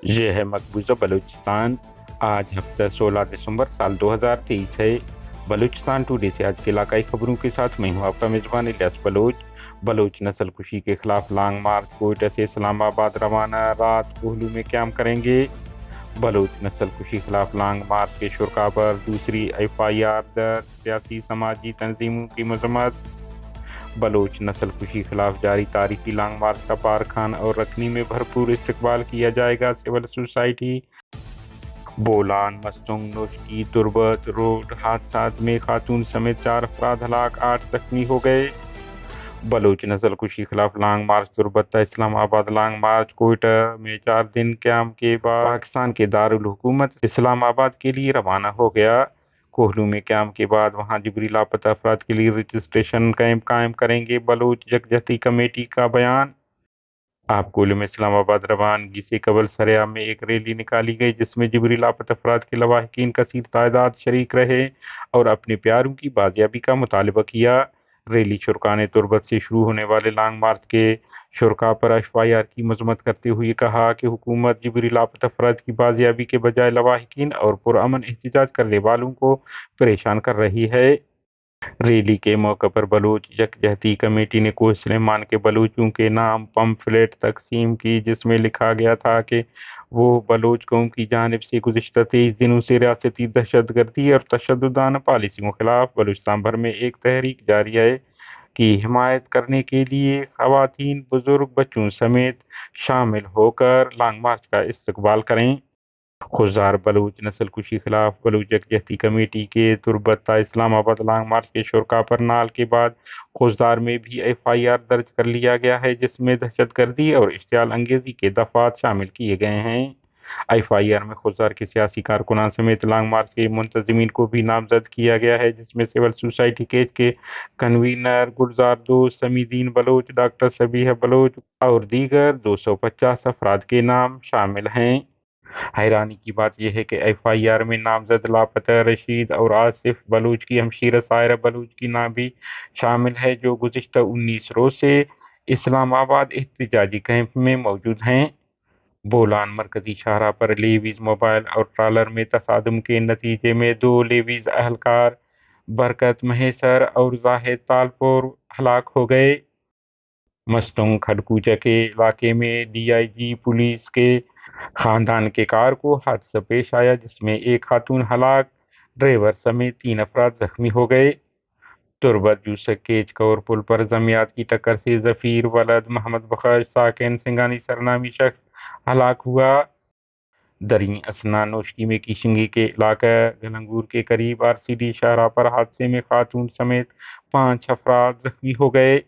یہ ہے مقبوضہ بلوچستان۔ آج ہفتہ 16 دسمبر سال 2023 ہے۔ بلوچستان ٹوڈے سے آج کے علاقائی خبروں کے ساتھ میں ہوں آپ کا میزبان الیاس بلوچ۔ بلوچ نسل کشی کے خلاف لانگ مارچ کوئٹہ سے اسلام آباد روانہ، رات کوہلو میں قیام کریں گے۔ بلوچ نسل کشی خلاف لانگ مارچ کے شرکا پر دوسری FIR درج، سیاسی سماجی تنظیموں کی مذمت۔ بلوچ نسل کشی خلاف جاری تاریخی لانگ مارچ کا پارکھان اور رکنی میں بھرپور استقبال کیا جائے گا۔ سول سوسائٹی بولان مستونگ نوشکی تربت روڈ حادثات میں خاتون سمیت 4 افراد ہلاک، 8 زخمی ہو گئے۔ بلوچ نسل کشی خلاف لانگ مارچ تربت اسلام آباد لانگ مارچ کوئٹہ میں 4 دن قیام کے بعد پاکستان کے دارالحکومت اسلام آباد کے لیے روانہ ہو گیا۔ کوہلو میں قیام کے بعد وہاں جبری لاپتہ افراد کے لیے رجسٹریشن کیمپ قائم کریں گے۔ بلوچ یکجہتی کمیٹی کا بیان۔ آپ کوہلو میں اسلام آباد روانگی سے قبل سریاب میں ایک ریلی نکالی گئی، جس میں جبری لاپتہ افراد کے لواحقین کثیر تعداد شریک رہے اور اپنے پیاروں کی بازیابی کا مطالبہ کیا۔ ریلی شرکا نے تربت سے شروع ہونے والے لانگ مارچ کے شرکا پر FIR کی مذمت کرتے ہوئے کہا کہ حکومت جبری لاپتہ افراد کی بازیابی کے بجائے لواحقین اور پرامن احتجاج کرنے والوں کو پریشان کر رہی ہے۔ ریلی کے موقع پر بلوچ یکجہتی کمیٹی نے کوہ سلیمان کے بلوچوں کے نام پمفلٹ تقسیم کی، جس میں لکھا گیا تھا کہ وہ بلوچ قوم کی جانب سے گزشتہ 23 دنوں سے ریاستی دہشت گردی اور تشددانہ پالیسیوں کے خلاف بلوچستان بھر میں ایک تحریک جاری ہے کی حمایت کرنے کے لیے خواتین، بزرگ، بچوں سمیت شامل ہو کر لانگ مارچ کا استقبال کریں۔ خضدار بلوچ نسل کشی خلاف بلوچ یکجہتی کمیٹی کے تربت اسلام آباد لانگ مارچ کے شرکا پر نال کے بعد خضدار میں بھی FIR درج کر لیا گیا ہے، جس میں دہشت گردی اور اشتعال انگیزی کے دفعات شامل کیے گئے ہیں۔ FIR میں خضدار کے سیاسی کارکنان سمیت لانگ مارچ کے منتظمین کو بھی نامزد کیا گیا ہے، جس میں سول سوسائٹی کیچ کے کنوینر گلزار دوست، سمیدین بلوچ، ڈاکٹر صبیحہ بلوچ اور دیگر 250 افراد کے نام شامل ہیں۔ حیرانی کی بات یہ ہے کہ FIR میں نامزد لاپتہ رشید اور آصف بلوچ کی ہمشیرہ سائرہ بلوچ کی نام بھی شامل ہے، جو گزشتہ 19 روز سے اسلام آباد احتجاجی کیمپ میں موجود ہیں۔ بولان مرکزی شاہراہ پر لیویز موبائل اور ٹرالر میں تصادم کے نتیجے میں 2 لیویز اہلکار برکت مہیسر اور زاہد تالپور ہلاک ہو گئے۔ مستونگ کھڈکوچہ کے علاقے میں DIG پولیس کے خاندان کے کار کو حادثہ پیش آیا، جس میں ایک خاتون ہلاک، ڈرائیور سمیت 3 افراد زخمی ہو گئے۔ تربت یوسف کیچ کور پل پر زمیات کی ٹکر سے ظفیر ولد محمد بخش ساکن سنگانی سرنامی شخص ہلاک ہوا۔ دریں اسنا نوشکی میں کشنگی کے علاقہ گلنگور کے قریب RCD شاہراہ پر حادثے میں خاتون سمیت 5 افراد زخمی ہو گئے۔